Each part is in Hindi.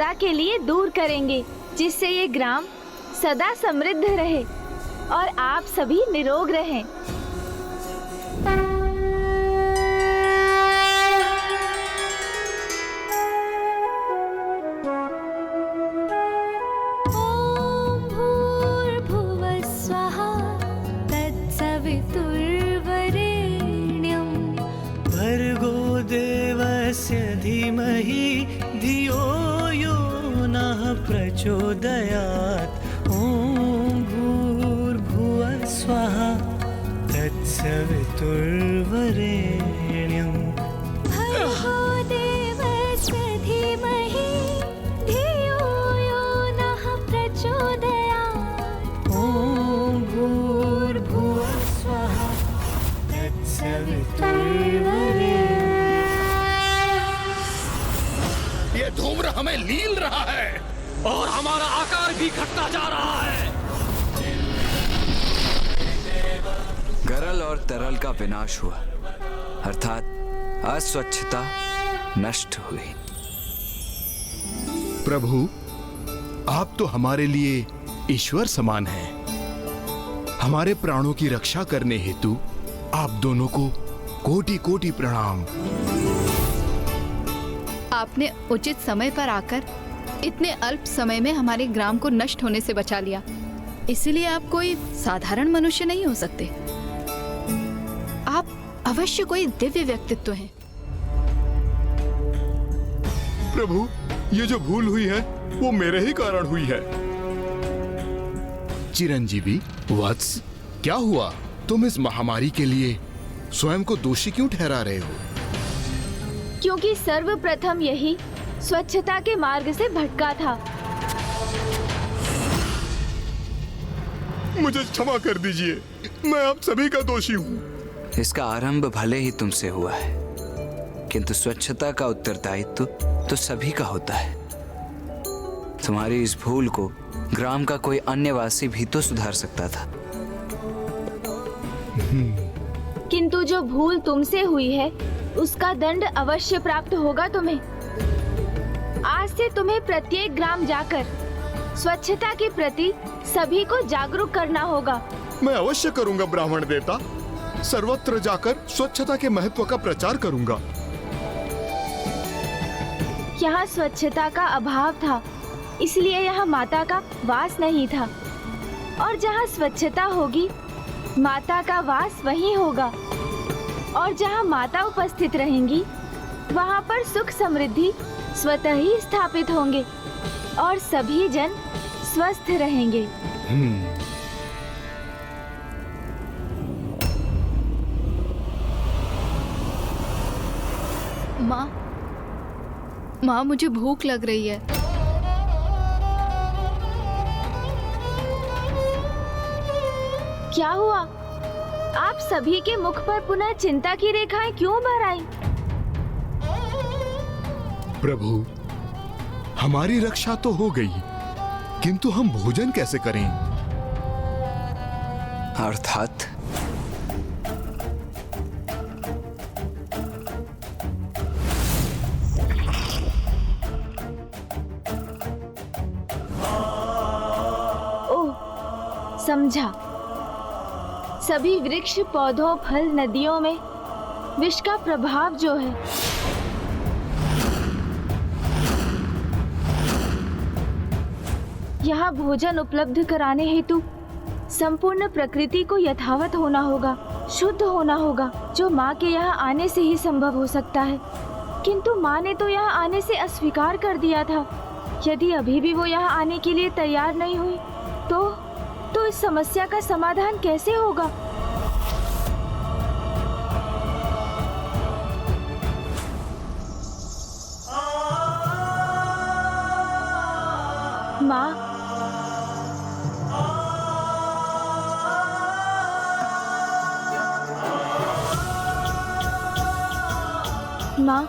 सदा के लिए दूर करेंगे, जिससे ये ग्राम सदा समृद्ध रहे और आप सभी निरोग रहें। धीमहि धियो यो नः प्रचोदयात्। ॐ भूर्भुवः स्वः तत्सवितुर्वरेण्यम्। भर्गो देवस्य धीमहि धियो यो नः प्रचोदयात्। ॐ भूर्भुवः स्वः तत्सवितुर्वरेण्यम्। ये धूम्र हमें लील रहा है और हमारा आकार भी घटता जा रहा है। गरल और तरल का विनाश हुआ, अर्थात अस्वच्छता नष्ट हुई। प्रभु, आप तो हमारे लिए ईश्वर समान हैं। हमारे प्राणों की रक्षा करने हेतु आप दोनों को कोटि कोटि प्रणाम। आपने उचित समय पर आकर इतने अल्प समय में हमारे ग्राम को नष्ट होने से बचा लिया। इसलिए आप कोई साधारण मनुष्य नहीं हो सकते। आप अवश्य कोई दिव्य व्यक्तित्व हैं। प्रभु, ये जो भूल हुई है वो मेरे ही कारण हुई है। चिरंजीवी वत्स, क्या हुआ? तुम इस महामारी के लिए स्वयं को दोषी क्यों ठहरा रहे हो? क्योंकि सर्वप्रथम यही स्वच्छता के मार्ग से भटका था। मुझे क्षमा कर दीजिए, मैं आप सभी का दोषी हूँ। इसका आरंभ भले ही तुमसे हुआ है, किंतु स्वच्छता का उत्तरदायित्व तो सभी का होता है। तुम्हारी इस भूल को ग्राम का कोई अन्य वासी भी तो सुधार सकता था। किंतु जो भूल तुमसे हुई है उसका दंड अवश्य प्राप्त होगा तुम्हें। आज से तुम्हें प्रत्येक ग्राम जाकर स्वच्छता के प्रति सभी को जागरूक करना होगा। मैं अवश्य करूंगा ब्राह्मण देवता, सर्वत्र जाकर स्वच्छता के महत्व का प्रचार करूंगा। यहाँ स्वच्छता का अभाव था, इसलिए यहाँ माता का वास नहीं था। और जहाँ स्वच्छता होगी, माता का वास वहीं होगा। और जहाँ माता उपस्थित रहेंगी, वहाँ पर सुख समृद्धि स्वतः ही स्थापित होंगे और सभी जन स्वस्थ रहेंगे। माँ, मुझे भूख लग रही है। क्या हुआ? आप सभी के मुख पर पुनः चिंता की रेखाएं क्यों भर आईं? प्रभु, हमारी रक्षा तो हो गई, किंतु हम भोजन कैसे करें? अर्थात ओह, समझा। सभी वृक्ष, पौधों, फल, नदियों में विष का प्रभाव जो है, यहाँ भोजन उपलब्ध कराने हेतु संपूर्ण प्रकृति को यथावत होना होगा, शुद्ध होना होगा, जो माँ के यहाँ आने से ही संभव हो सकता है। किंतु माँ ने तो यहाँ आने से अस्वीकार कर दिया था। यदि अभी भी वो यहाँ आने के लिए तैयार नहीं हुई तो इस समस्या का समाधान कैसे होगा? माँ, माँ,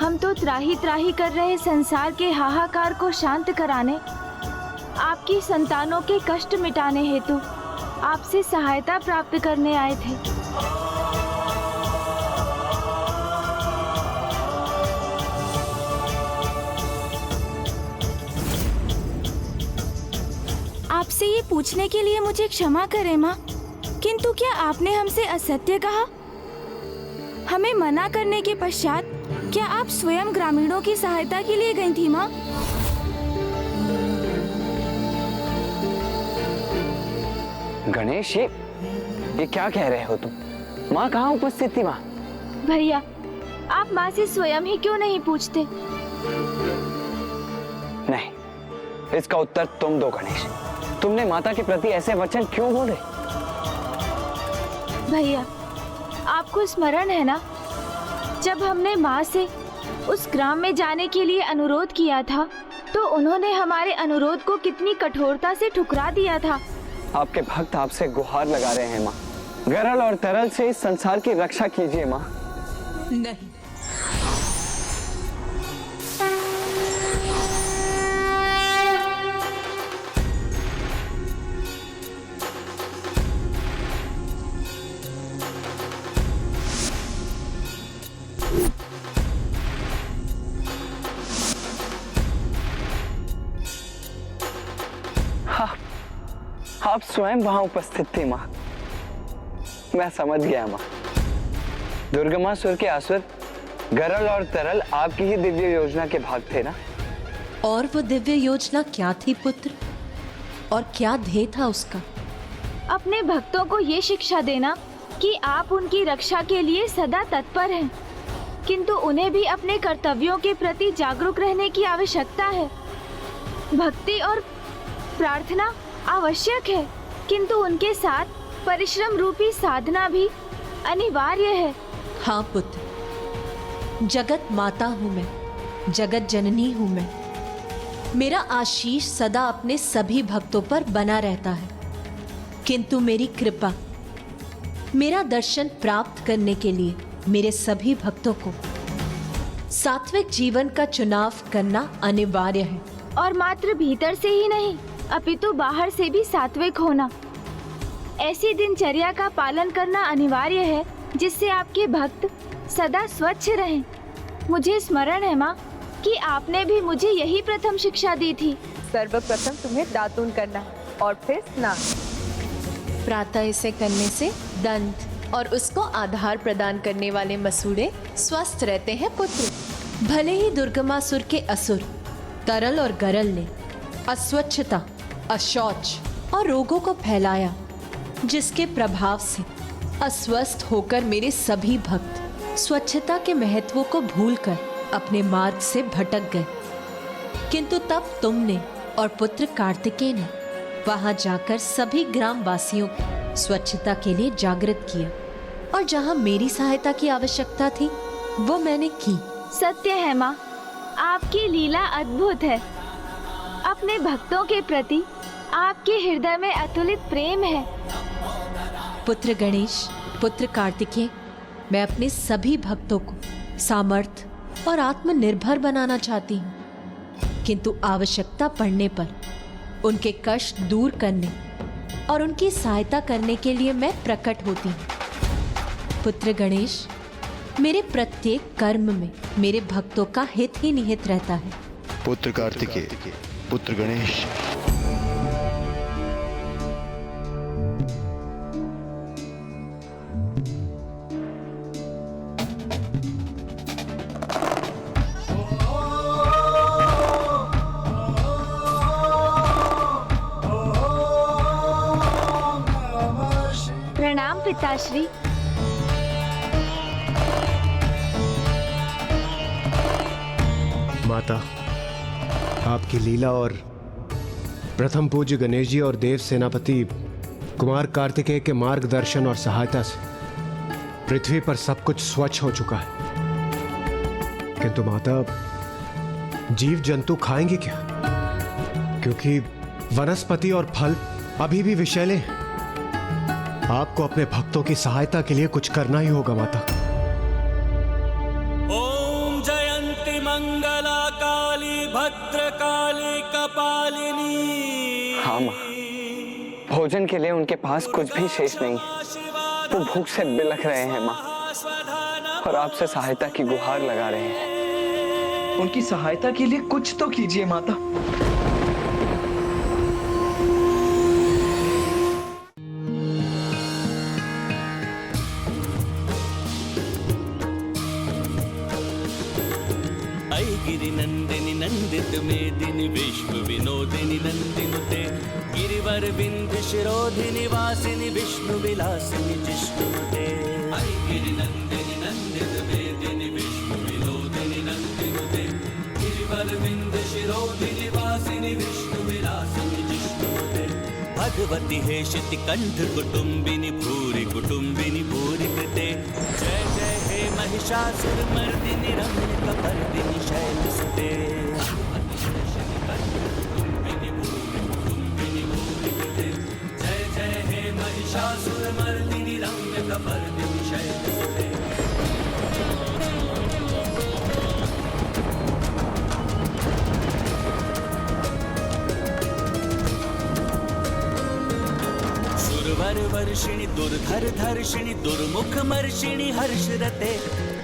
हम तो त्राही त्राही कर रहे संसार के हाहाकार को शांत कराने, आपकी संतानों के कष्ट मिटाने हेतु आपसे सहायता प्राप्त करने आए थे। ये पूछने के लिए मुझे क्षमा करें माँ, किंतु क्या आपने हमसे असत्य कहा? हमें मना करने के पश्चात क्या आप स्वयं ग्रामीणों की सहायता के लिए गई थी माँ? गणेश, ये क्या कह रहे हो तुम? माँ कहाँ उपस्थित थी? माँ भैया, आप माँ से स्वयं ही क्यों नहीं पूछते? नहीं, इसका उत्तर तुम दो गणेश। तुमने माता के प्रति ऐसे वचन क्यों बोले? भैया, आपको स्मरण है ना, जब हमने माँ से उस ग्राम में जाने के लिए अनुरोध किया था तो उन्होंने हमारे अनुरोध को कितनी कठोरता से ठुकरा दिया था। आपके भक्त आपसे गुहार लगा रहे हैं माँ। गरल और तरल से इस संसार की रक्षा कीजिए माँ। नहीं, आप स्वयं वहां उपस्थित थी माँ। मैं समझ गया माँ। दुर्गमासुर के असुर गरल और तरल आपकी ही दिव्य योजना के भाग थे ना? और वो दिव्य योजना क्या थी पुत्र, और क्या ध्येय था उसका? अपने भक्तों को ये शिक्षा देना कि आप उनकी रक्षा के लिए सदा तत्पर हैं, किंतु उन्हें भी अपने कर्तव्यों के प्रति जागरूक रहने की आवश्यकता है। भक्ति और प्रार्थना आवश्यक है, किंतु उनके साथ परिश्रम रूपी साधना भी अनिवार्य है। हाँ पुत्र, जगत माता हूँ मैं, जगत जननी हूँ मैं। मेरा आशीष सदा अपने सभी भक्तों पर बना रहता है, किंतु मेरी कृपा, मेरा दर्शन प्राप्त करने के लिए मेरे सभी भक्तों को सात्विक जीवन का चुनाव करना अनिवार्य है। और मात्र भीतर से ही नहीं, अपितु बाहर से भी सात्विक होना। ऐसी दिनचर्या का पालन करना अनिवार्य है जिससे आपके भक्त सदा स्वच्छ रहें। मुझे स्मरण है माँ कि आपने भी मुझे यही प्रथम शिक्षा दी थी। सर्वप्रथम तुम्हें दातून करना और फिर स्नान। प्रातः इसे करने से दंत और उसको आधार प्रदान करने वाले मसूड़े स्वस्थ रहते हैं पुत्र। भले ही दुर्गमासुर के असुर तरल और गरल ने अस्वच्छता, अशौच और रोगों को फैलाया, जिसके प्रभाव से अस्वस्थ होकर मेरे सभी भक्त स्वच्छता के महत्व को भूलकर अपने मार्ग से भटक गए। किंतु तब तुमने और पुत्र कार्तिकेय ने वहां जाकर सभी ग्राम वासियों को स्वच्छता के लिए जागृत किया, और जहां मेरी सहायता की आवश्यकता थी वो मैंने की। सत्य है माँ, आपकी लीला अद्भुत है। अपने भक्तों के प्रति आपके हृदय में अतुलित प्रेम है। पुत्र गणेश, पुत्र कार्तिकेय, मैं अपने सभी भक्तों को सामर्थ्य और आत्मनिर्भर बनाना चाहती हूँ, किंतु आवश्यकता पड़ने पर उनके कष्ट दूर करने और उनकी सहायता करने के लिए मैं प्रकट होती हूँ। पुत्र गणेश, मेरे प्रत्येक कर्म में मेरे भक्तों का हित ही निहित रहता है। पुत्र कार्तिकेय, पुत्र गणेश, प्रणाम पिताश्री। माता, आपकी लीला और प्रथम पूज्य गणेश जी और देव सेनापति कुमार कार्तिकेय के मार्गदर्शन और सहायता से पृथ्वी पर सब कुछ स्वच्छ हो चुका है। किंतु माता, जीव जंतु खाएंगे क्या? क्योंकि वनस्पति और फल अभी भी विषैले हैं। आपको अपने भक्तों की सहायता के लिए कुछ करना ही होगा माता। ओम जयंती मंगला काली भद्रकाली कपालिनी। हाँ माँ, भोजन के लिए उनके पास कुछ भी शेष नहीं है। वो भूख से बिलख रहे हैं माँ, और आपसे सहायता की गुहार लगा रहे हैं। उनकी सहायता के लिए कुछ तो कीजिए माता। नंदित मेदिनि विश्व विनोदिनि नंदिनुते गिरिवर बिंद शिरोधिनि वासिनि विष्णु विलासिनि जिष्णुते गिरि नंदिनि नंदित मेदिनि विश्व विनोदिनि नंदिनुते गिरिवर बिंद शिरोधिनि वासिनि विष्णु विलासिनि जिष्णुते भगवती हेशिति कंठ कुटुंबिनि भूरि कुटुंबिनि भूरि कृते जय जय हे महिषासुर मर्दिनि रम्यकपर्दिनि शैलसुते जय जय हे महिषासुर मर्दिनि रम्यकपर्दिनि शैलसुते सुरवर वर्षिणि दुर्धर धर्षिणि दुर्मुख मर्षिणि हर्षरते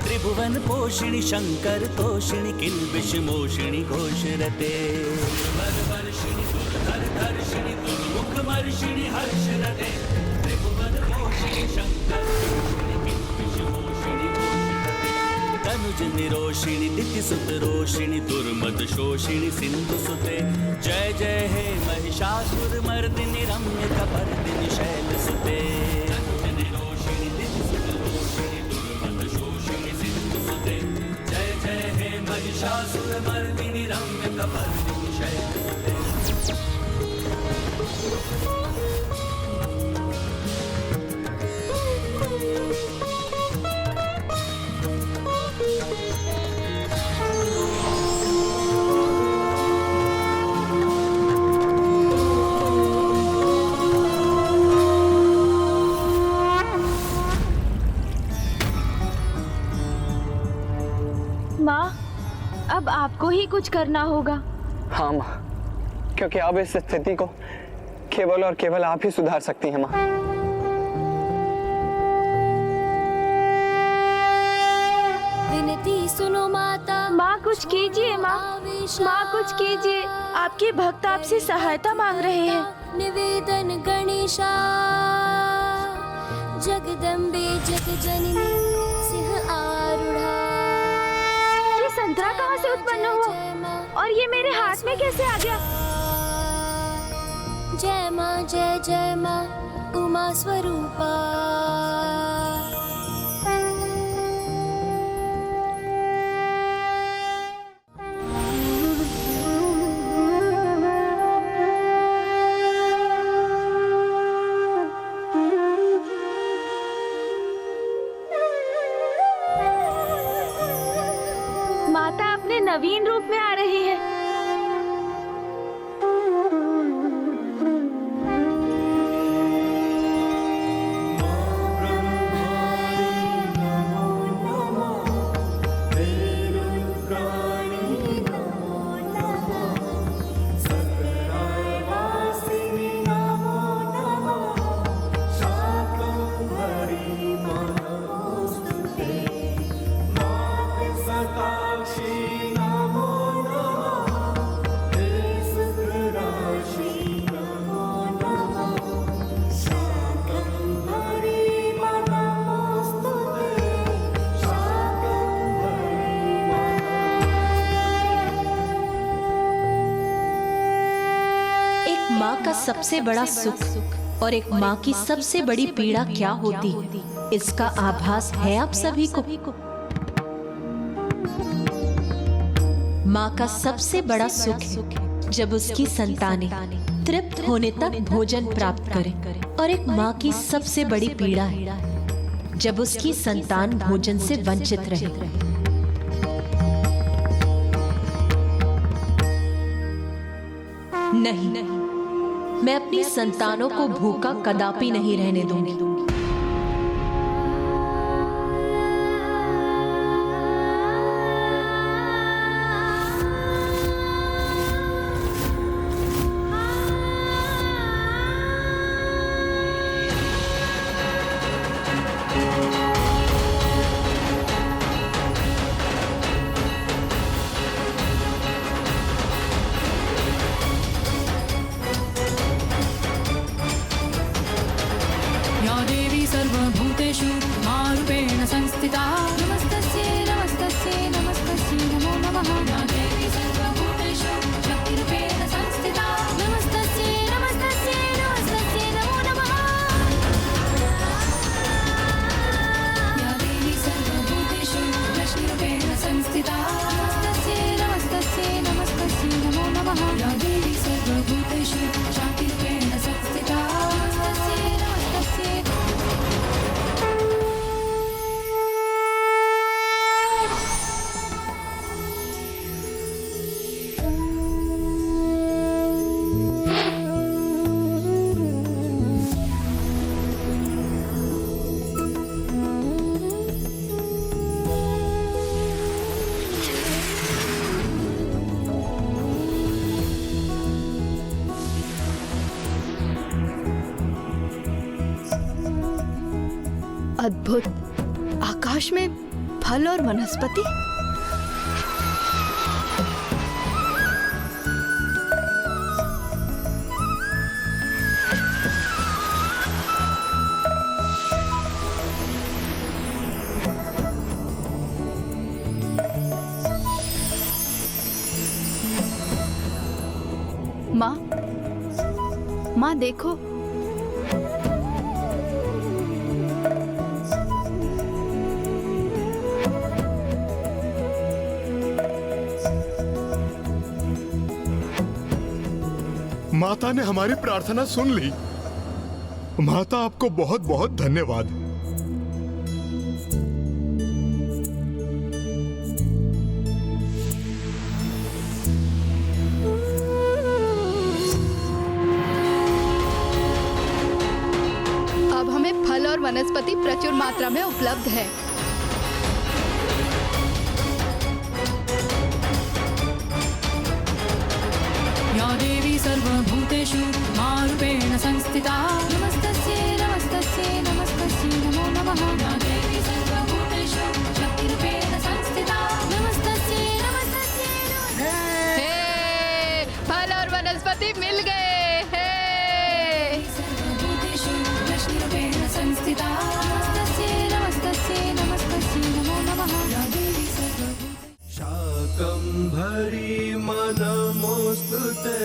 त्रिभुवन पोषिणि शंकर तोषिणि किल्बिष मोषिणि घोषरते सुरवर वर्षिणि दुर्धर धर्षिणि दुर्मुख मर्षिणि हर्षरते त्रिभुवन पोषिणि शंकर तोषिणि किल्बिष मोषिणि घोषरते तनुज निरोषिणि दितिसुत रोषिणि दुर्मद शोषिणि सिंधुसुते जय जय हे महिषासुर मर्दिनि रम्यकपर्दिनि शैलसुते तनुज निरोषिणि दितिसुत रोषिणि दुर्मद शोषिणि सिंधुसुते जय जय हे महिषासुर मर्दिनि रम्यकपर्दिनि शैलसुते माँ, अब आपको ही कुछ करना होगा। हाँ माँ, क्योंकि अब इस स्थिति को केवल और केवल आप ही सुधार सकती हैं माँ। विनती सुनो माता। माँ कुछ कीजिए माँ, माँ कुछ कीजिए। आपके भक्त आपसे सहायता मांग रहे हैं। निवेदन गणेशा जगदम्बे जगजननी सिंह आरूढ़ा। संतरा कहाँ से उत्पन्न हुआ और ये मेरे हाथ में कैसे आ गया? जय माँ जय जय माँ उमा स्वरूपा। माता अपने नवीन रूप में आ रही है। सबसे बड़ा सुख और एक माँ की सबसे बड़ी पीड़ा क्या होती, इसका आभास है आप सभी को। माँ का सबसे बड़ा सुख है जब उसकी संतानें तृप्त होने तक भोजन प्राप्त करें, और एक माँ की सबसे बड़ी पीड़ा है जब उसकी संतान भोजन से वंचित रहे। नहीं, मैं अपनी संतानों को भूखा कदापि नहीं रहने दूंगी। सर्वभूतेषु मारूपेण संस्थिता। नमस्तस्यै नमस्तस्यै नमस्तस्यै नमो नमः। या देवी सर्वभूतेषु अद्भुत। आकाश में फल और वनस्पति। माँ देखो, माता ने हमारी प्रार्थना सुन ली। माता, आपको बहुत बहुत धन्यवाद। अब हमें फल और वनस्पति प्रचुर मात्रा में उपलब्ध है। या देवी सर्वभूतेषु मारूपेण संस्थिता नमस्तस्यै नमस्तस्यै नमस्तस्यै नमो नमः। या देवी सर्वभूतेषु शक्तिरूपेण संस्थिता नमस्तस्यै नमस्तस्यै हे, फल और वनस्पति मिल गए। हे, सर्वभूतेषु लक्ष्मीरूपेण संस्थिता नमस्तस्यै नमस्तस्यै नमस्तस्यै नमो नमः। या देवी शाकंभरी मनमोस्तुते,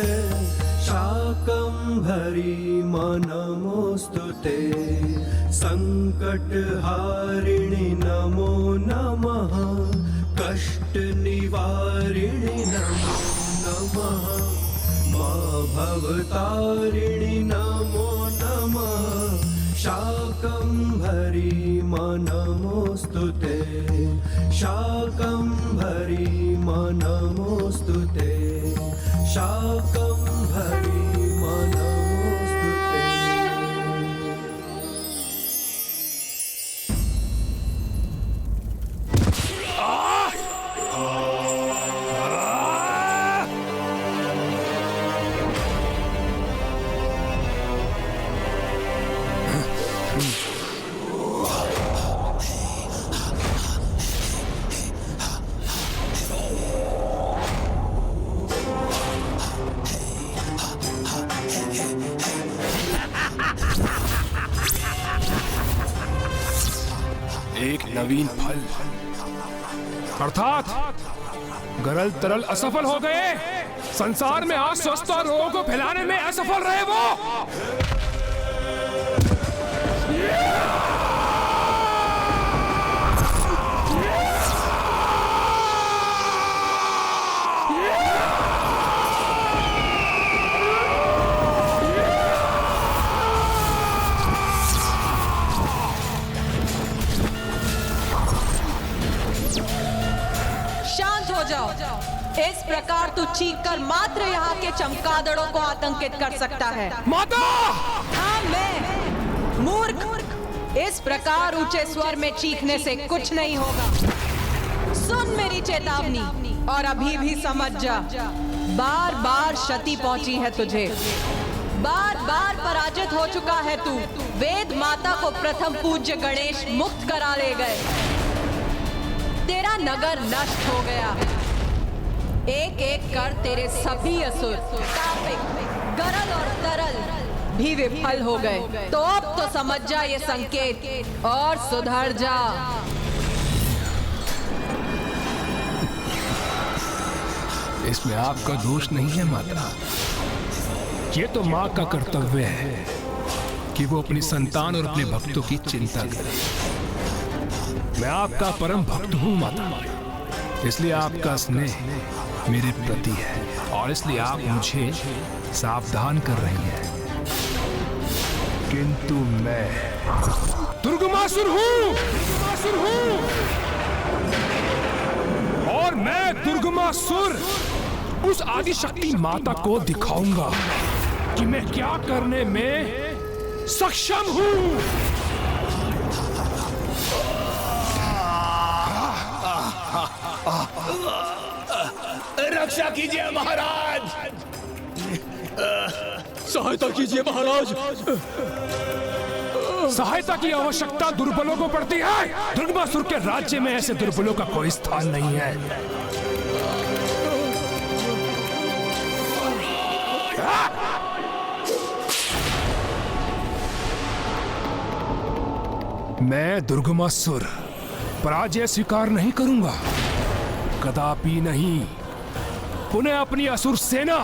शाकंभरी मनमोस्तुते, संकटहारिणि नमो नमः, कष्ट निवारिणि नमो नमः, मां भवतारिणि नमो नमः, शाकंभरी मनमोस्तुते, शाकंभरी मनमोस्तुते, शाकंभरी मनमोस्तुते। एक नवीन फल, अर्थात गरल तरल असफल हो गए। संसार में आज स्वस्थ और रोगों को फैलाने में असफल रहे वो। इस प्रकार तू चीख कर मात्र यहाँ के चमगादड़ों को आतंकित कर सकता है। माता! हाँ, मैं मूर्ख। इस प्रकार ऊंचे स्वर में चीखने से कुछ नहीं होगा। सुन मेरी चेतावनी और अभी भी समझ जा। बार बार क्षति पहुंची है तुझे, बार बार पराजित हो चुका है तू। वेद माता को प्रथम पूज्य गणेश मुक्त करा ले गए। तेरा नगर नष्ट हो गया। एक एक कर तेरे सभी असुर, तापिक, गरल और तरल भी विफल हो गए। तो अब तो समझ जा ये संकेत और सुधर जा। इसमें आपका दोष नहीं है माता। ये तो माँ का कर्तव्य है कि वो अपनी संतान और अपने भक्तों की चिंता करे। मैं आपका परम भक्त हूँ माता, इसलिए आपका स्नेह मेरे प्रति है और इसलिए आप मुझे सावधान कर रही हैं। किंतु मैं दुर्गमासुर हूँ, और मैं दुर्गमासुर उस आदिशक्ति माता को दिखाऊंगा कि मैं क्या करने में सक्षम हूँ। रक्षा कीजिए महाराज, सहायता कीजिए महाराज। सहायता की आवश्यकता दुर्बलों को पड़ती है। दुर्गमासुर के राज्य में ऐसे दुर्बलों का कोई स्थान नहीं है। मैं दुर्गमासुर पराजय स्वीकार नहीं करूंगा, कदापि नहीं। पुनः अपनी असुर सेना,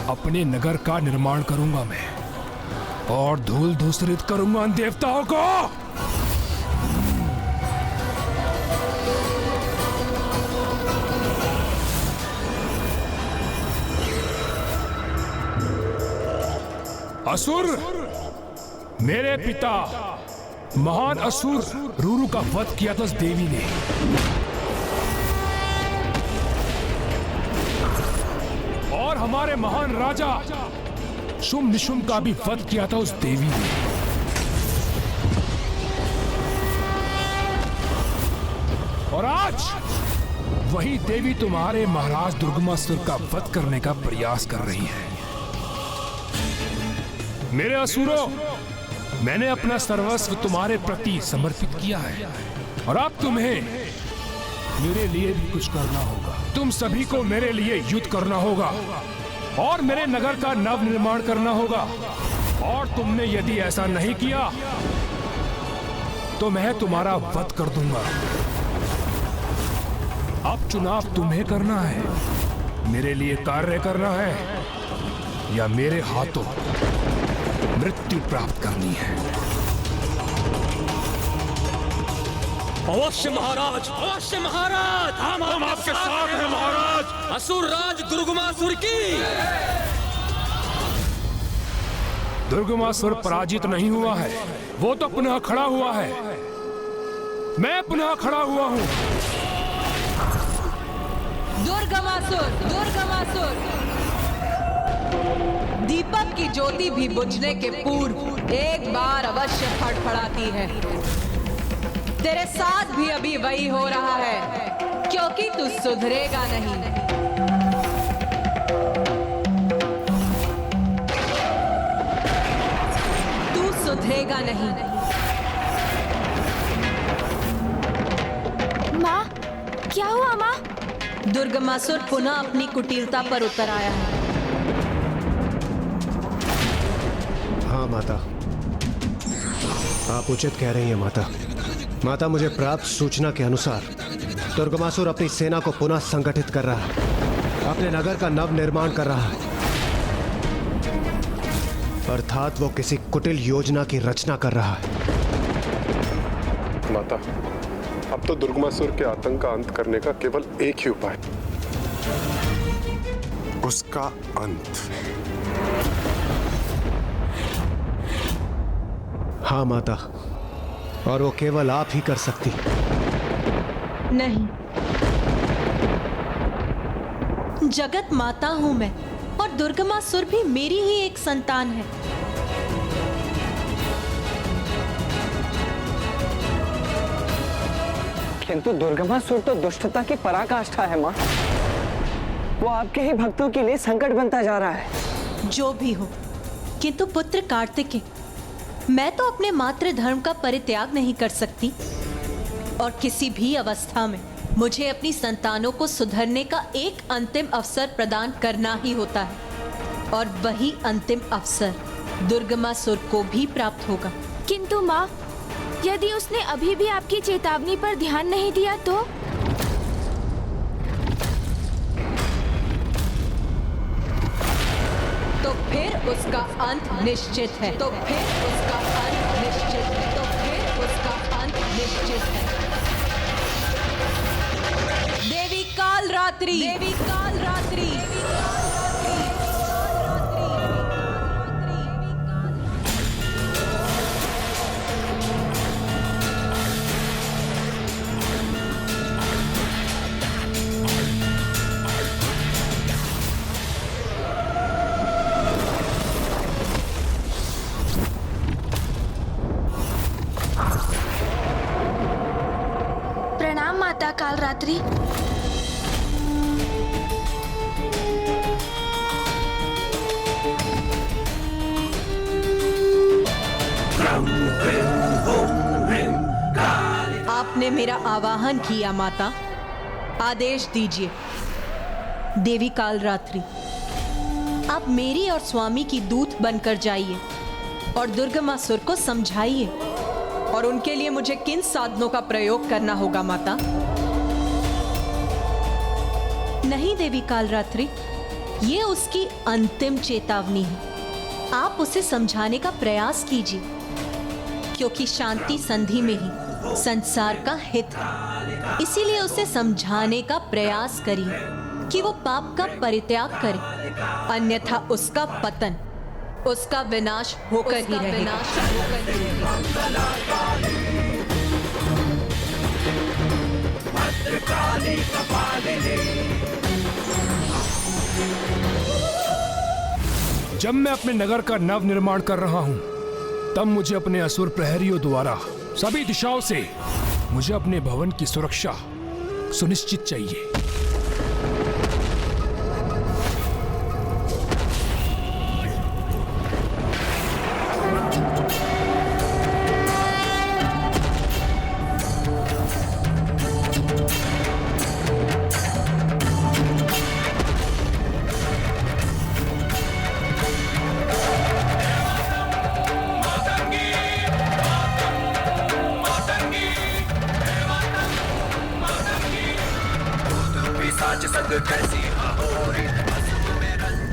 अपने नगर का निर्माण करूंगा मैं, और धूल धूसरित करूंगा उन देवताओं को। असुर, मेरे पिता महान असुर रूरू का वध किया था उस देवी ने। और हमारे महान राजा शुंभ निशुंभ का भी वध किया था उस देवी ने। और आज वही देवी तुम्हारे महाराज दुर्गमासुर का वध करने का प्रयास कर रही है। मेरे असुरों, मैंने अपना सर्वस्व तुम्हारे प्रति समर्पित किया है, और अब तुम्हें मेरे लिए भी कुछ करना होगा। तुम सभी को मेरे लिए युद्ध करना होगा और मेरे नगर का नव निर्माण करना होगा। और तुमने यदि ऐसा नहीं किया तो मैं तुम्हारा वध कर दूंगा। अब चुनाव तुम्हें करना है, मेरे लिए कार्य करना है या मेरे हाथों मृत्यु प्राप्त करनी है। अवश्य महाराज, अवश्य महाराज, हम आपके साथ हैं महाराज। असुर राज दुर्गमासुर की। दुर्गमासुर पराजित नहीं हुआ है, वो तो पुनः खड़ा हुआ है। मैं पुनः खड़ा हुआ हूँ। दुर्गमासुर, दुर्गमासुर, दीपक की ज्योति भी बुझने के पूर्व एक बार अवश्य फड़फड़ाती है। तेरे साथ भी अभी वही हो रहा है, क्योंकि तू सुधरेगा नहीं। तू सुधरेगा नहीं। माँ, क्या हुआ माँ? दुर्गमासुर पुनः अपनी कुटिलता पर उतर आया है। हाँ माता, आप उचित कह रही हैं माता। माता, मुझे प्राप्त सूचना के अनुसार दुर्गमासुर अपनी सेना को पुनः संगठित कर रहा है, अपने नगर का नव निर्माण कर रहा है। अर्थात वो किसी कुटिल योजना की रचना कर रहा है। माता, अब तो दुर्गमासुर के आतंक का अंत करने का केवल एक ही उपाय, उसका अंत। हाँ माता, और वो केवल आप ही कर सकती। नहीं, जगत माता हूं मैं, और दुर्गमासुर भी मेरी ही एक संतान है। किंतु दुर्गमासुर तो दुष्टता की पराकाष्ठा है माँ। वो आपके ही भक्तों के लिए संकट बनता जा रहा है। जो भी हो, किंतु पुत्र कार्तिकेय, मैं तो अपने मातृ धर्म का परित्याग नहीं कर सकती, और किसी भी अवस्था में मुझे अपनी संतानों को सुधरने का एक अंतिम अवसर प्रदान करना ही होता है, और वही अंतिम अवसर दुर्गमासुर को भी प्राप्त होगा। किंतु माँ, यदि उसने अभी भी आपकी चेतावनी पर ध्यान नहीं दिया तो? तो फिर उसका अंत निश्चित है। तो फिर उसका अंत निश्चित है। तो फिर उसका अंत निश्चित है। देवी काल रात्रि, देवी काल रात्रि, देवी काल रात्रि। प्रणाम माता काल रात्रि। ब्रह्म आपने मेरा आवाहन किया माता, आदेश दीजिए। देवी कालरात्रि, आप मेरी और स्वामी की दूत बनकर जाइए और दुर्गमासुर को समझाइए। और उनके लिए मुझे किन साधनों का प्रयोग करना होगा माता? नहीं देवी कालरात्रि, ये उसकी अंतिम चेतावनी है। आप उसे समझाने का प्रयास कीजिए, क्योंकि शांति संधि में ही संसार का हित है। इसीलिए उसे समझाने का प्रयास करिए कि वो पाप का परित्याग करे, अन्यथा उसका पतन, उसका विनाश होकर ही रहेगा। जब मैं अपने नगर का नव निर्माण कर रहा हूं, तब मुझे अपने असुर प्रहरियों द्वारा सभी दिशाओं से मुझे अपने भवन की सुरक्षा सुनिश्चित चाहिए।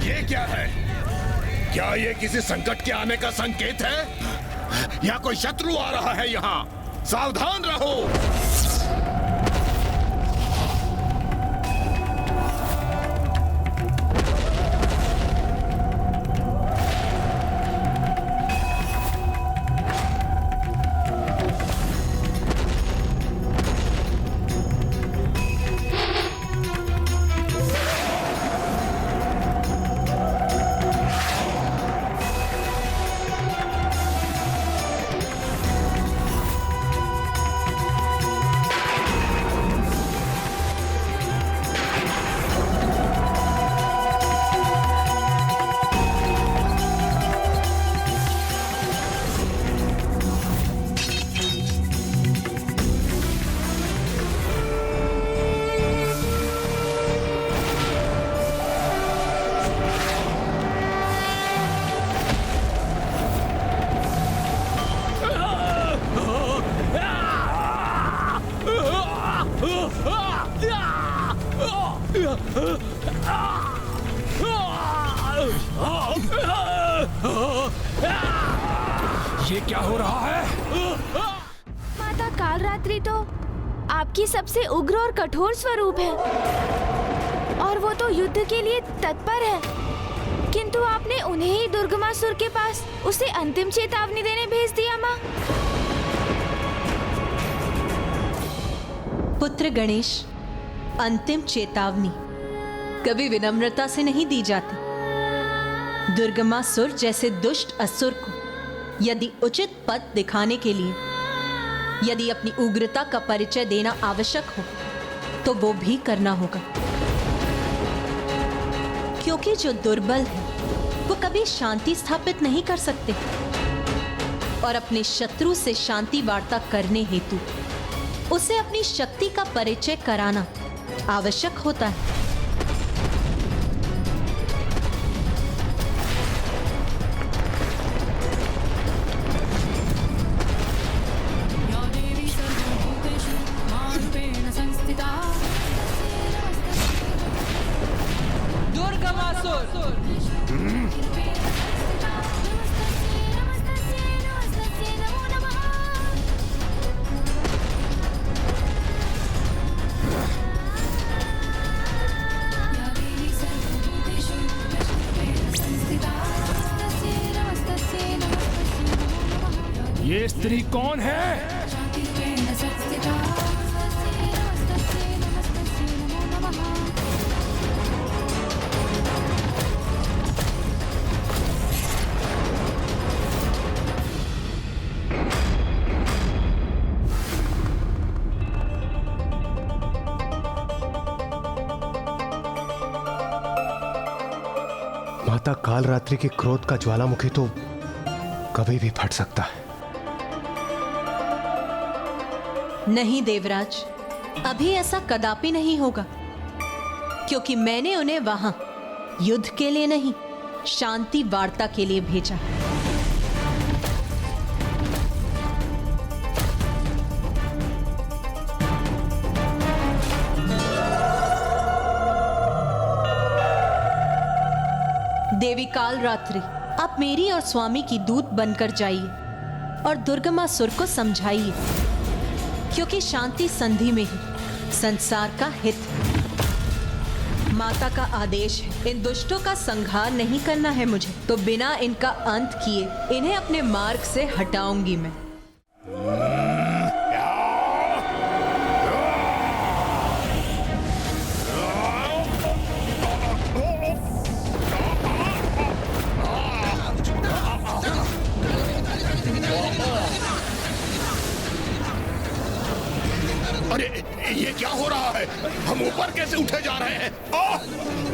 ये क्या है? क्या ये किसी संकट के आने का संकेत है या कोई शत्रु आ रहा है यहाँ? सावधान रहो। ये क्या हो रहा है? माता कालरात्रि तो आपकी सबसे उग्र और कठोर स्वरूप है, और वो तो युद्ध के लिए तत्पर है, किंतु आपने उन्हें ही दुर्गमासुर के पास उसे अंतिम चेतावनी देने भेज दिया। माँ, पुत्र गणेश, अंतिम चेतावनी कभी विनम्रता से नहीं दी जाती। दुर्गमासुर जैसे दुष्ट असुर को यदि उचित पद दिखाने के लिए यदि अपनी उग्रता का परिचय देना आवश्यक हो, तो वो भी करना होगा, क्योंकि जो दुर्बल है वो कभी शांति स्थापित नहीं कर सकते, और अपने शत्रु से शांति वार्ता करने हेतु उसे अपनी शक्ति का परिचय कराना आवश्यक होता है। ये स्त्री कौन है? माता कालरात्रि के क्रोध का ज्वालामुखी तो कभी भी फट सकता है। नहीं देवराज, अभी ऐसा कदापि नहीं होगा, क्योंकि मैंने उन्हें वहां युद्ध के लिए नहीं, शांति वार्ता के लिए भेजा। देवी काल रात्रि, आप मेरी और स्वामी की दूत बनकर जाइए और दुर्गमासुर को समझाइए, क्योंकि शांति संधि में ही संसार का हित है। माता का आदेश है, इन दुष्टों का संहार नहीं करना है मुझे, तो बिना इनका अंत किए इन्हें अपने मार्ग से हटाऊंगी मैं। अरे ये क्या हो रहा है? हम ऊपर कैसे उठे जा रहे हैं?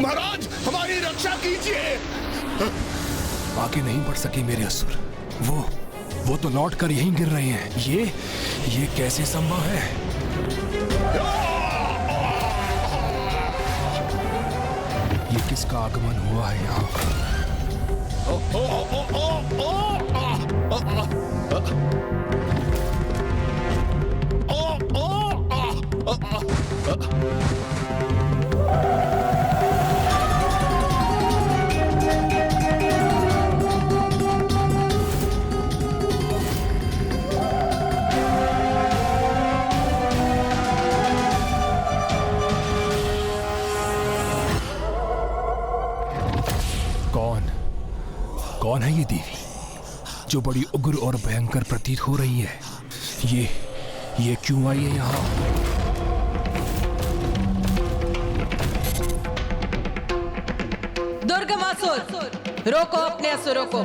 महाराज, हमारी रक्षा कीजिए। आगे नहीं बढ़ सके मेरे असुर। वो तो लौट कर यहीं गिर रहे हैं। ये कैसे संभव है? ये किसका आगमन हुआ है यहाँ? कौन है ये देवी जो बड़ी उग्र और भयंकर प्रतीत हो रही है? ये क्यों आई है यहाँ? दुर्गमासुर, रोको अपने असुरों को।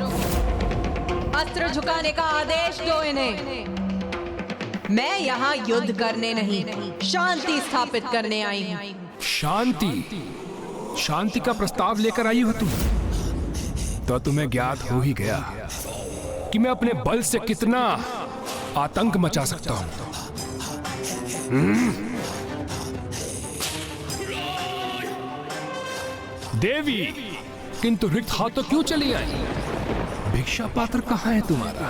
अस्त्र झुकाने का आदेश दो इन्हें। मैं यहाँ युद्ध करने नहीं, शांति स्थापित करने आई हूँ। शांति का प्रस्ताव लेकर आई हो तुम? तो तुम्हें ज्ञात हो ही गया कि मैं अपने बल से कितना आतंक मचा सकता हूं। देवी, किंतु रिक्त हाथों क्यों चली आई? भिक्षा पात्र कहाँ है तुम्हारा?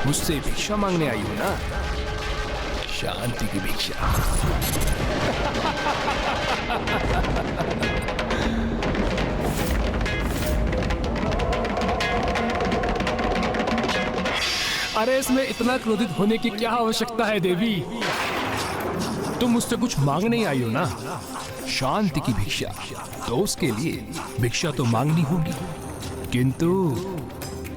मुझसे भिक्षा मांगने आई हो ना? शांति की भिक्षा। अरे इसमें इतना क्रोधित होने की क्या आवश्यकता है देवी? तुम मुझसे कुछ मांगने आई हो ना? शांति की भिक्षा, तो उसके लिए भिक्षा तो मांगनी होगी, किंतु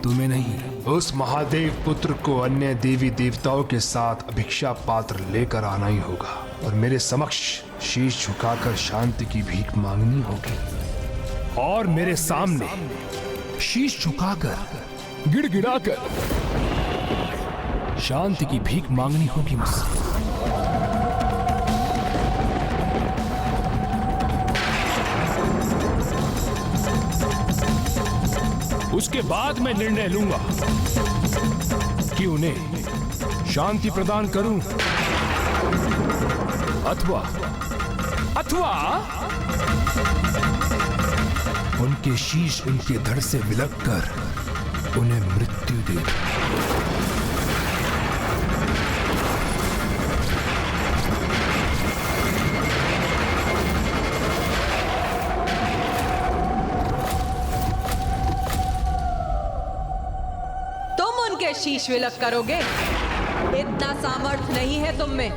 तुम्हें नहीं। उस महादेव पुत्र को अन्य देवी देवताओं के साथ भिक्षा पात्र लेकर आना ही होगा और मेरे समक्ष शीश झुकाकर शांति की भीख मांगनी होगी। और मेरे सामने शीश झुकाकर, गिड़गिड़ाकर शांति की भीख मांगनी होगी मुझसे। उसके बाद मैं निर्णय लूंगा कि उन्हें शांति प्रदान करूं अथवा उनके शीश उनके धड़ से विलग कर उन्हें मृत्यु दे। शीश विलग करोगे? इतना सामर्थ्य नहीं है तुम में।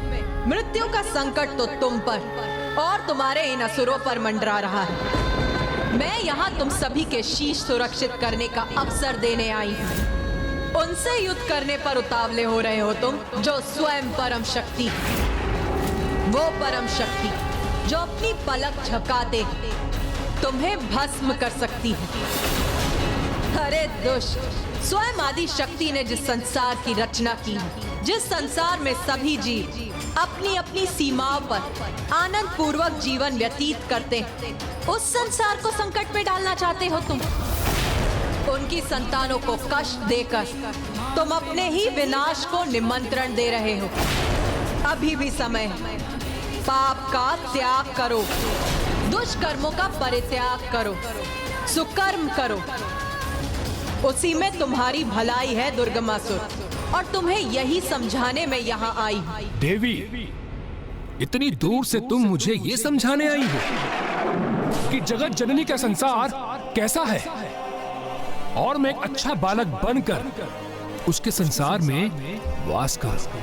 मृत्यु का संकट तो तुम पर और तुम्हारे इन असुरों पर मंडरा रहा है। मैं यहाँ तुम सभी के शीश सुरक्षित करने का अवसर देने आई हूँ। उनसे युद्ध करने पर उतावले हो रहे हो तुम, जो स्वयं परम शक्ति, वो परम शक्ति जो अपनी पलक झपकाते तुम्हें भस्म कर सकती है। अरे दुष्ट, स्वयं आदि शक्ति ने जिस संसार की रचना की, जिस संसार में सभी जीव अपनी अपनी सीमाओं पर आनंद पूर्वक जीवन व्यतीत करते हैं, उस संसार को संकट में डालना चाहते हो तुम। उनकी संतानों को कष्ट देकर तुम अपने ही विनाश को निमंत्रण दे रहे हो। अभी भी समय है। पाप का त्याग करो, दुष्कर्मों का परित्याग करो, सुकर्म करो। उसी में तुम्हारी भलाई है दुर्गमासुर, और तुम्हें यही समझाने में यहाँ आई हूँ। देवी, इतनी दूर से तुम मुझे ये समझाने आई हो कि जगत जननी का संसार कैसा है और मैं एक अच्छा बालक बनकर उसके संसार में वास करूं।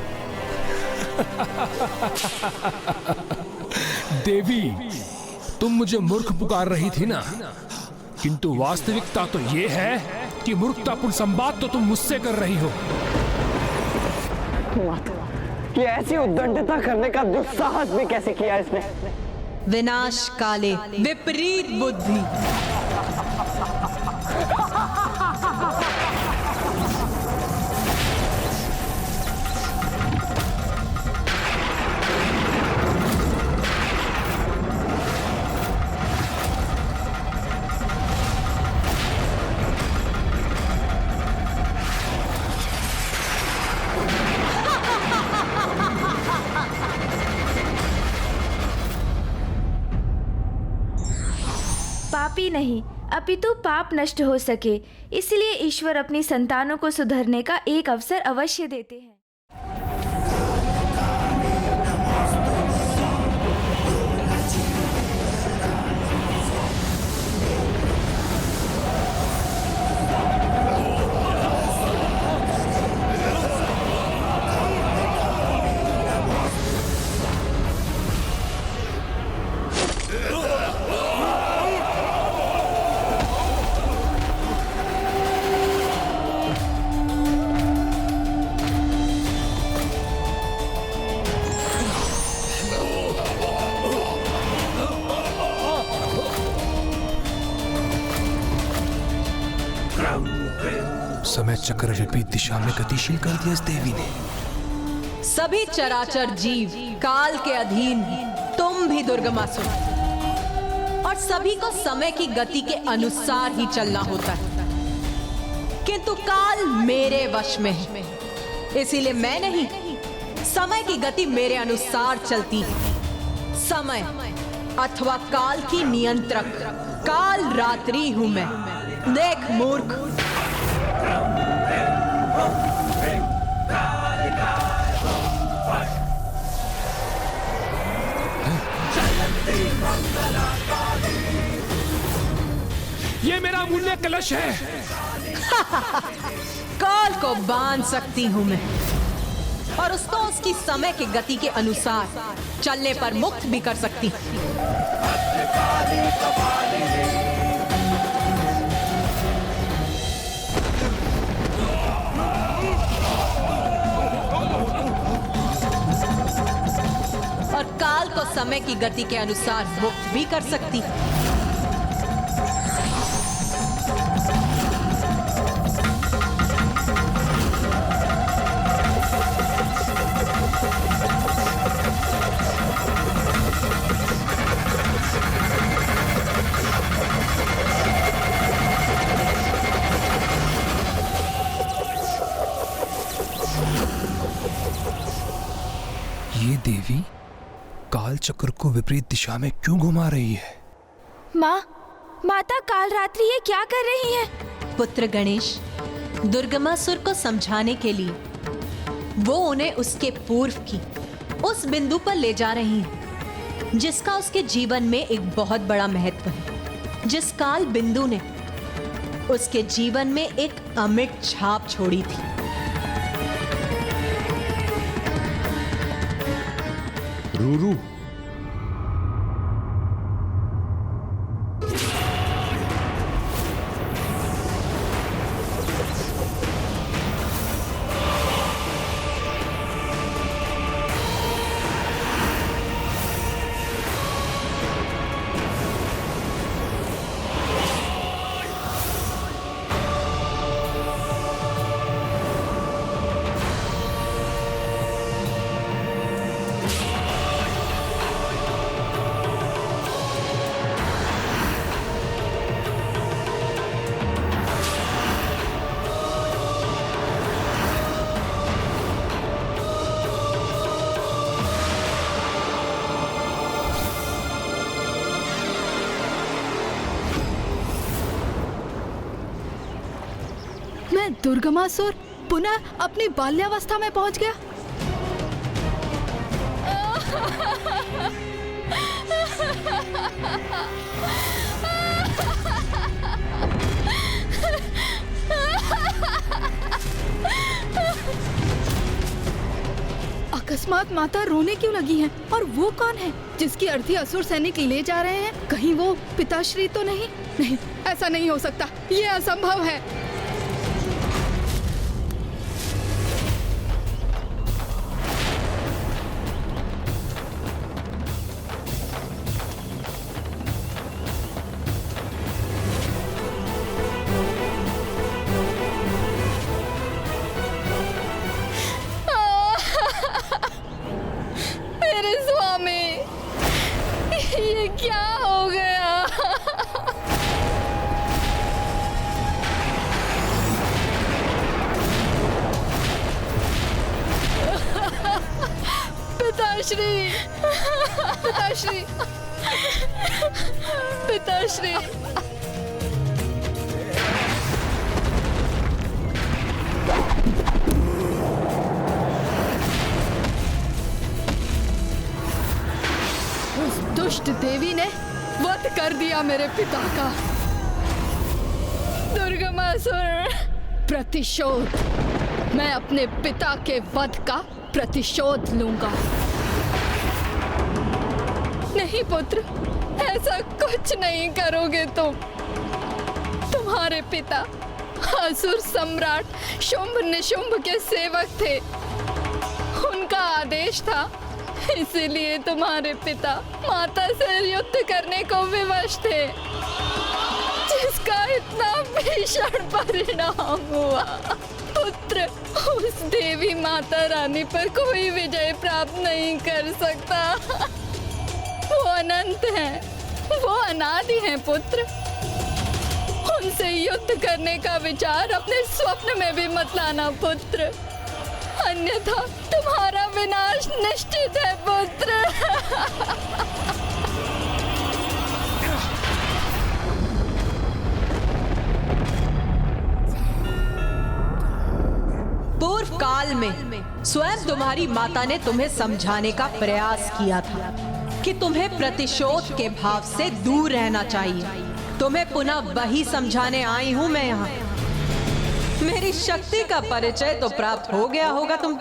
देवी, तुम मुझे मूर्ख पुकार रही थी ना, किंतु वास्तविकता तो ये है कि मूर्खतापूर्ण संवाद तो तुम मुझसे कर रही हो। ये ऐसी उद्दंडता करने का दुस्साहस भी कैसे किया इसने? विनाश काले विपरीत बुद्धि। पापी नहीं, अपितु पाप नष्ट हो सके, इसलिए ईश्वर अपनी संतानों को सुधरने का एक अवसर अवश्य देते हैं। समय चक्र विपरीत दिशा में गतिशील कर दिया इस देवी ने। सभी चराचर जीव काल के अधीन हैं, तुम भी दुर्गमासुर, और सभी को समय की गति के अनुसार ही चलना होता है, किंतु काल मेरे वश में है, इसीलिए मैं नहीं, समय की गति मेरे अनुसार चलती है। समय अथवा काल की नियंत्रक काल रात्रि हूं मैं। देख मूर्ख, ये मेरा अमूल्य कलश है। काल को बांध सकती हूं मैं, और उसको उसकी समय की गति के अनुसार चलने पर मुक्त भी कर सकती हूं। और काल को समय की गति के अनुसार मुक्त भी कर सकती। ये देवी काल चक्र को विपरीत दिशा में क्यों घुमा रही है? माँ, माता कालरात्रि ये क्या कर रही है? पुत्र गणेश, दुर्गमासुर को समझाने के लिए वो उन्हें उसके पूर्व की उस बिंदु पर ले जा रही हैं, जिसका उसके जीवन में एक बहुत बड़ा महत्व है, जिस काल बिंदु ने उसके जीवन में एक अमिट छाप छोड़ी थी। रूरू, मैं दुर्गमासुर पुनः अपनी बाल्यावस्था में पहुंच गया। अकस्मात माता रोने क्यों लगी हैं? और वो कौन है जिसकी अर्थी असुर सैनिक ले जा रहे हैं? कहीं वो पिताश्री तो नहीं? नहीं, ऐसा नहीं हो सकता, ये असंभव है। मेरे स्वामी, ये क्या हो गया? पिताश्री, पिताश्री, पिताश्री। उस दुष्ट देवी ने वध कर दिया मेरे पिता का। दुर्गमासुर, प्रतिशोध। मैं अपने पिता के वध का प्रतिशोध लूंगा। नहीं पुत्र, ऐसा कुछ नहीं करोगे तुम। तुम्हारे पिता असुर सम्राट शुंभ निशुंभ के सेवक थे। उनका आदेश था, इसीलिए तुम्हारे पिता माता से युद्ध करने को विवश थे, जिसका इतना भीषण परिणाम हुआ। पुत्र, उस देवी माता रानी पर कोई विजय प्राप्त नहीं कर सकता। वो अनंत हैं, वो अनादि हैं पुत्र। उनसे युद्ध करने का विचार अपने स्वप्न में भी मत लाना पुत्र, अन्यथा तुम्हारा विनाश निश्चित है पुत्र। पूर्व काल में स्वयं तुम्हारी माता ने तुम्हें समझाने का प्रयास किया था कि तुम्हें प्रतिशोध के भाव से दूर रहना चाहिए। तुम्हें पुनः वही समझाने आई हूं मैं यहाँ। मेरी शक्ति का परिचय तो प्राप्त हो गया होगा तुम,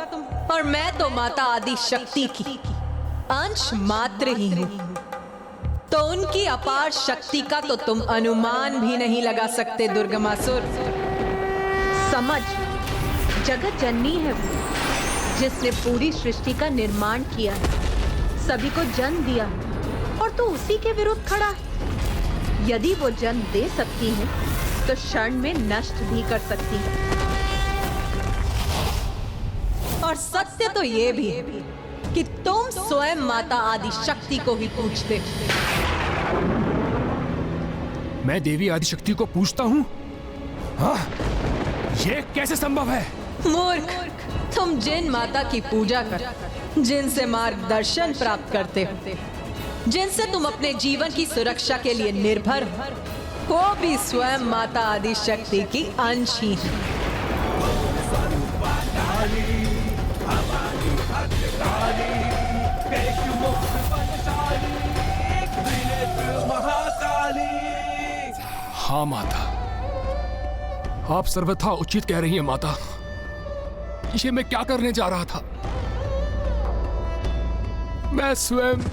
और मैं तो माता आदि शक्ति की अंश मात्र ही हूं, तो उनकी अपार शक्ति का तो तुम अनुमान भी नहीं लगा सकते दुर्गमासुर। समझ, जगत जननी है वो, जिसने पूरी सृष्टि का निर्माण किया है, सभी को जन्म दिया है, और तो उसी के विरुद्ध खड़ा है। यदि वो जन्म दे सकती है तो क्षण में नष्ट भी कर सकती है। और सत्य तो ये भी है कि तुम स्वयं माता आदि शक्ति को ही पूछते। मैं देवी आदि शक्ति को पूछता हूँ? हाँ? ये कैसे संभव है? मूर्ख, तुम जिन माता की पूजा कर, जिनसे मार्गदर्शन प्राप्त करते हो, जिनसे तुम अपने जीवन की सुरक्षा के लिए निर्भर हो, वो भी स्वयं माता आदि शक्ति की अंश ही है। हाँ माता, आप सर्वथा उचित कह रही हैं माता। ये मैं क्या करने जा रहा था? मैं स्वयं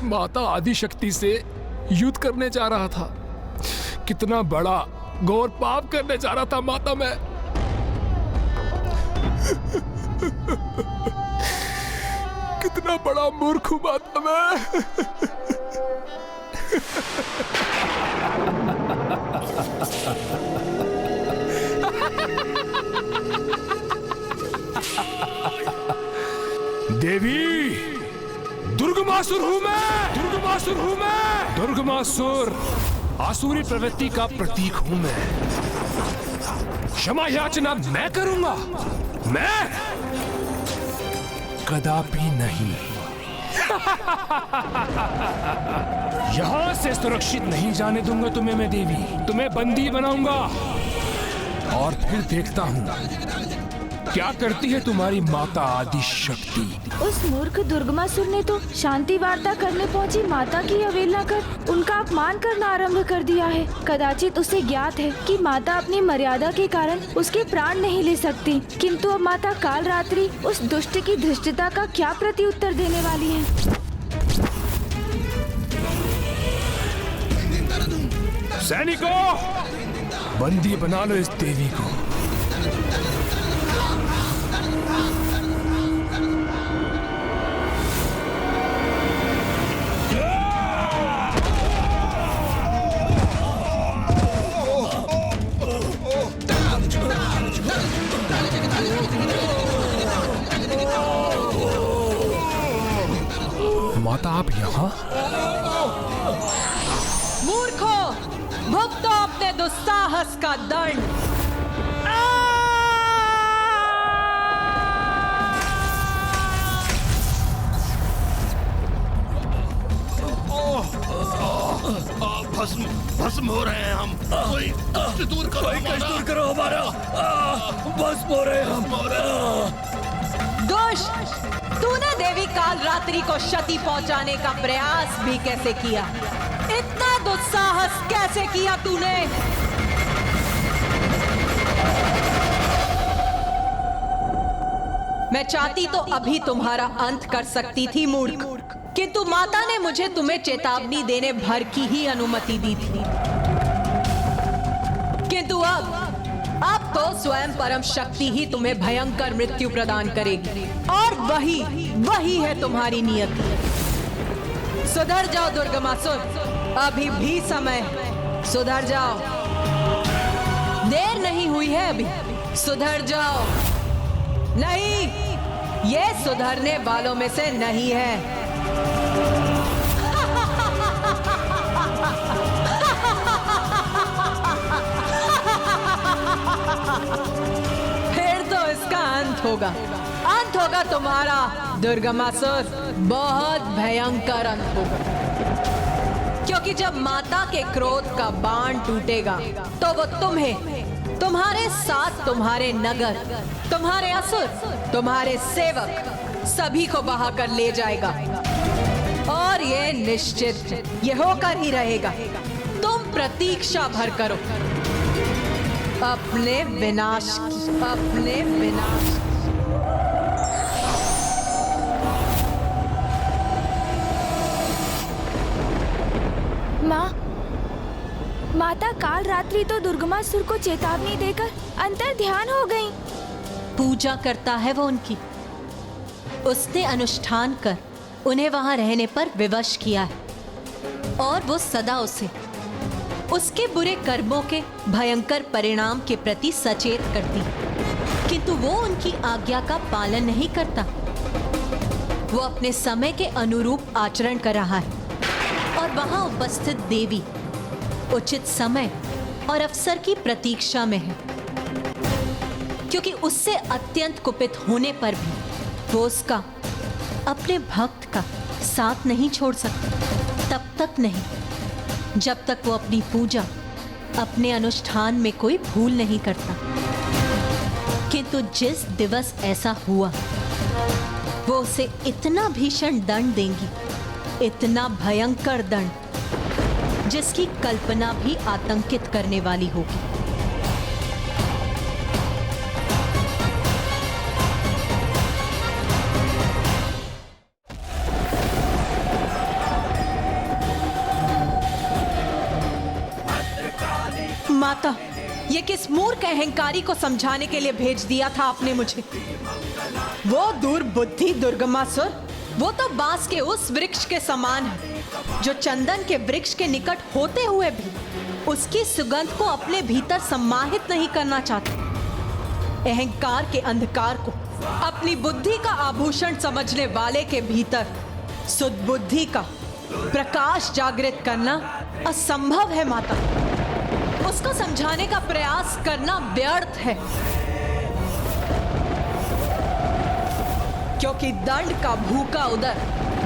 माता आदि शक्ति से युद्ध करने जा रहा था। कितना बड़ा घोर पाप करने जा रहा था माता मैं। कितना बड़ा मूर्ख हूं माता मैं। देवी, दुर्गमासुर हूं मैं, दुर्गमासुर हूं मैं, दुर्गमासुर आसुरी प्रवृत्ति का प्रतीक हूं मैं। क्षमा याचना मैं करूंगा, मैं कदापि नहीं। यहां से सुरक्षित नहीं जाने दूंगा तुम्हें मैं देवी। तुम्हें बंदी बनाऊंगा, और फिर देखता हूँ क्या करती है तुम्हारी माता आदि शक्ति। उस मूर्ख दुर्गमासुर ने तो शांति वार्ता करने पहुंची माता की अवहेलना कर उनका अपमान करना आरंभ कर दिया है। कदाचित उसे ज्ञात है कि माता अपनी मर्यादा के कारण उसके प्राण नहीं ले सकती, किंतु अब माता कालरात्रि उस दुष्ट की धृष्टता का क्या प्रत्युत्तर देने वाली है। सैनिकों, बंदी बना लो इस देवी को। माता आप यहाँ? मूर्खों, भुगतो अपने दुस्साहस का दंड। भस्म हो रहे हैं हम। कोई कष्ट दूर करो, कोई कष्ट दूर करो हमारा। भस्म हो रहे हैं हम। दुष्ट, तूने देवी कालरात्रि को क्षति पहुंचाने का प्रयास भी कैसे किया? इतना दुस्साहस कैसे किया तूने? मैं चाहती तो अभी तुम्हारा अंत कर सकती थी मूर्ख, किंतु माता ने मुझे तुम्हें चेतावनी देने भर की ही अनुमति दी थी। किंतु अब तो स्वयं परम शक्ति ही तुम्हें भयंकर मृत्यु प्रदान करेगी, और वही है तुम्हारी नियति। सुधर जाओ दुर्गमासुर, अभी भी समय है। सुधर जाओ, देर नहीं हुई है अभी। सुधर जाओ। नहीं, ये सुधरने वालों में से नहीं है। फिर तो इसका अंत होगा तुम्हारा दुर्गमासुर। बहुत भयंकर अंत होगा, क्योंकि जब माता के क्रोध का बाण टूटेगा तो वो तुम्हें, तुम्हारे साथ तुम्हारे नगर, तुम्हारे असुर, तुम्हारे सेवक सभी को बहा कर ले जाएगा। और ये निश्चित, ये होकर ही रहेगा। तुम प्रतीक्षा भर करो अपने विनाश की, अपने विनाश की। माता कालरात्रि तो दुर्गमासुर को चेतावनी देकर अंतर ध्यान हो गई। पूजा करता है वो उनकी। उसने अनुष्ठान कर उन्हें वहां रहने पर विवश किया है, और वो सदा उसे उसके बुरे कर्मों के भयंकर परिणाम के प्रति सचेत करती, किंतु वो उनकी आज्ञा का पालन नहीं करता। वो अपने समय के अनुरूप आचरण कर रहा है, और वहां उपस्थित देवी उचित समय और अवसर की प्रतीक्षा में है, क्योंकि उससे अत्यंत कुपित होने पर भी वो उसका, अपने भक्त का साथ नहीं छोड़ सकता। तब तक नहीं जब तक वो अपनी पूजा, अपने अनुष्ठान में कोई भूल नहीं करता। किंतु जिस दिवस ऐसा हुआ, वो उसे इतना भीषण दंड देंगी, इतना भयंकर दंड, जिसकी कल्पना भी आतंकित करने वाली होगी। माता, ये किस मूर्ख अहंकारी को समझाने के लिए भेज दिया था आपने मुझे? वो दुर्बुद्धि दुर्गमासुर, वो तो बांस के उस वृक्ष के समान है जो चंदन के वृक्ष के निकट होते हुए भी उसकी सुगंध को अपने भीतर सम्माहित नहीं करना चाहता। अहंकार के अंधकार को अपनी बुद्धि का आभूषण समझने वाले के भीतर सुदबुद्धि का प्रकाश जागृत करना असंभव है माता। उसको समझाने का प्रयास करना व्यर्थ है, क्योंकि दंड का भूखा उदर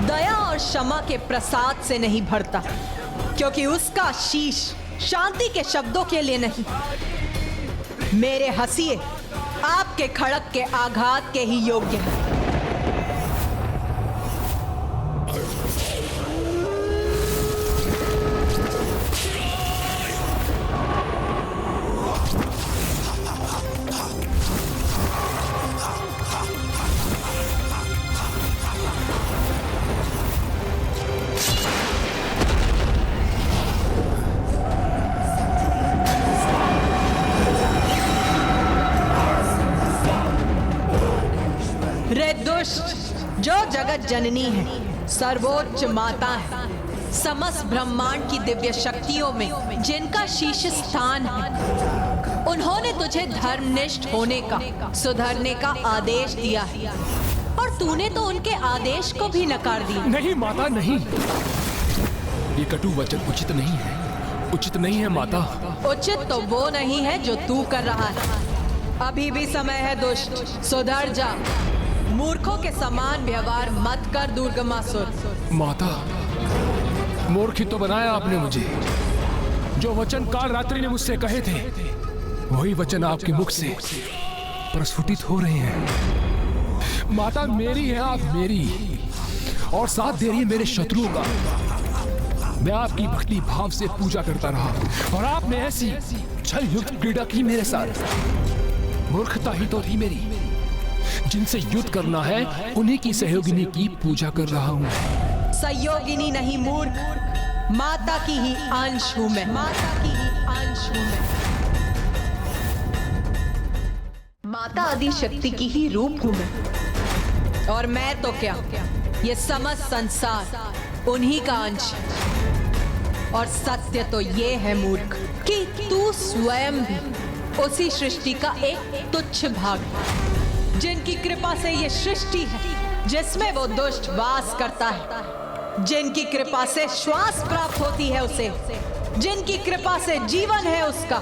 दया और क्षमा के प्रसाद से नहीं भरता, क्योंकि उसका शीश शांति के शब्दों के लिए नहीं, मेरे हंसिए आपके खड़क के आघात के ही योग्य है। रे दुष्ट, जो जगत जननी है, सर्वोच्च माता है, समस्त ब्रह्मांड की दिव्य शक्तियों में जिनका शीर्ष स्थान है, उन्होंने तुझे धर्मनिष्ठ होने का, सुधरने का आदेश दिया है और तूने तो उनके आदेश को भी नकार दिया। नहीं माता, नहीं, ये कटु वचन उचित नहीं है, उचित नहीं है माता। उचित तो वो नहीं है जो तू कर रहा है। अभी भी समय है दुष्ट, सुधर जा। मूर्खों के समान व्यवहार मत कर दुर्गमासुर। माता, मूर्ख तो बनाया आपने मुझे। जो वचन काल रात्रि ने मुझसे कहे थे, वही वचन आपके मुख से प्रस्फुटित हो रहे हैं। माता मेरी है आप मेरी, और साथ दे रही है मेरे शत्रुओं का। मैं आपकी भक्ति भाव से पूजा करता रहा और आपने ऐसी छल युक्त क्रीड़ा की मेरे साथ। मूर्खता ही तो थी मेरी। जिनसे युद्ध करना है उन्हीं की सहयोगिनी की पूजा कर रहा हूँ। सहयोगिनी नहीं मूर्ख, माता की ही अंश हूँ मैं, माता की ही अंश हूँ मैं। माता आदि शक्ति की ही रूप हूँ मैं। और मैं तो क्या, ये समस्त संसार उन्हीं का अंश है। और सत्य तो ये है मूर्ख कि तू स्वयं भी उसी सृष्टि का एक तुच्छ भाग है। जिनकी कृपा से ये सृष्टि है जिसमें वो दुष्ट वास करता है, जिनकी कृपा से श्वास प्राप्त होती है उसे, जिनकी कृपा से जीवन है उसका,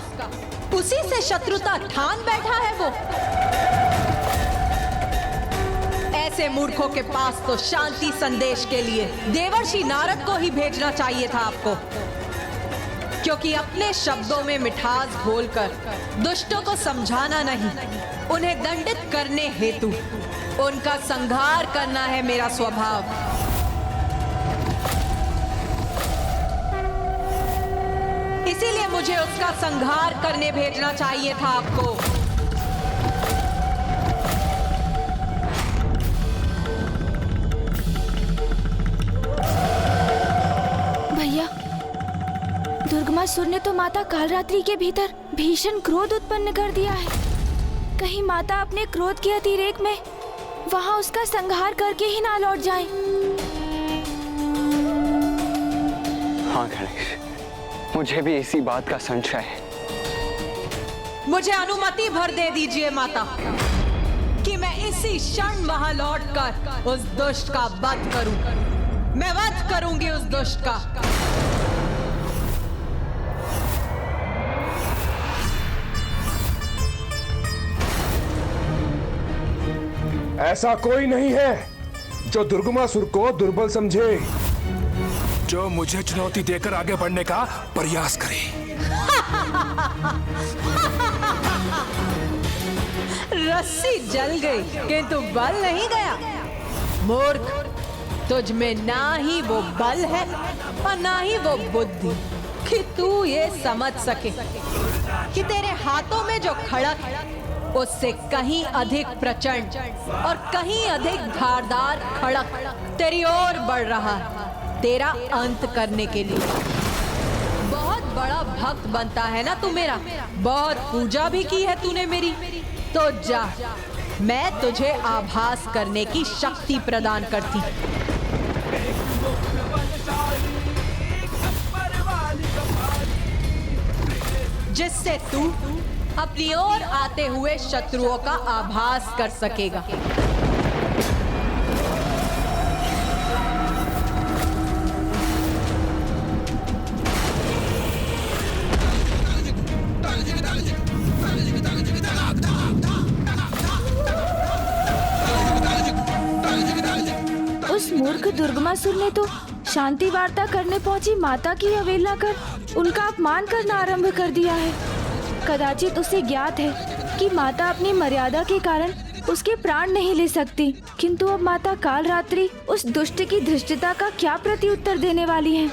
उसी से शत्रुता ठान बैठा है वो। ऐसे मूर्खों के पास तो शांति संदेश के लिए देवर्षि नारद को ही भेजना चाहिए था आपको, क्योंकि अपने शब्दों में मिठास घोलकर दुष्टों को समझाना नहीं, उन्हें दंडित करने हेतु उनका संहार करना है मेरा स्वभाव। इसीलिए मुझे उसका संहार करने भेजना चाहिए था आपको। भैया, दुर्गमासुर ने तो माता कालरात्रि के भीतर भीषण क्रोध उत्पन्न कर दिया है। कहीं माता अपने क्रोध के अतिरेक में वहां उसका संहार करके ही ना लौट जाए। हाँ गणेश, मुझे भी इसी बात का संशय है। मुझे अनुमति भर दे दीजिए माता कि मैं इसी क्षण वहां लौटकर उस दुष्ट का वध करूं। मैं वध करूंगी उस दुष्ट का। ऐसा कोई नहीं है जो दुर्गमासुर को दुर्बल समझे, जो मुझे चुनौती देकर आगे बढ़ने का प्रयास करे। रस्सी जल गई किंतु बल नहीं गया। मूर्ख, तुझ में ना ही वो बल है और ना ही वो बुद्धि कि तू ये समझ सके कि तेरे हाथों में जो खड़क है उससे कहीं अधिक प्रचंड और कहीं अधिक धारदार खड़क तेरी ओर बढ़ रहा है, तेरा अंत करने के लिए। बहुत बड़ा भक्त बनता है ना तू मेरा, बहुत पूजा भी की है तूने मेरी, तो जा, मैं तुझे आभास करने की शक्ति प्रदान करती। जिससे तू अपनी ओर आते हुए शत्रुओं का आभास कर सकेगा। उस मूर्ख दुर्गमासुर ने तो शांति वार्ता करने पहुंची माता की अवहेलना कर उनका अपमान करना आरंभ कर दिया है। कदाचित उसे ज्ञात है कि माता अपनी मर्यादा के कारण उसके प्राण नहीं ले सकती, किंतु अब माता कालरात्रि उस दुष्ट की धृष्टता का क्या प्रत्युत्तर देने वाली है?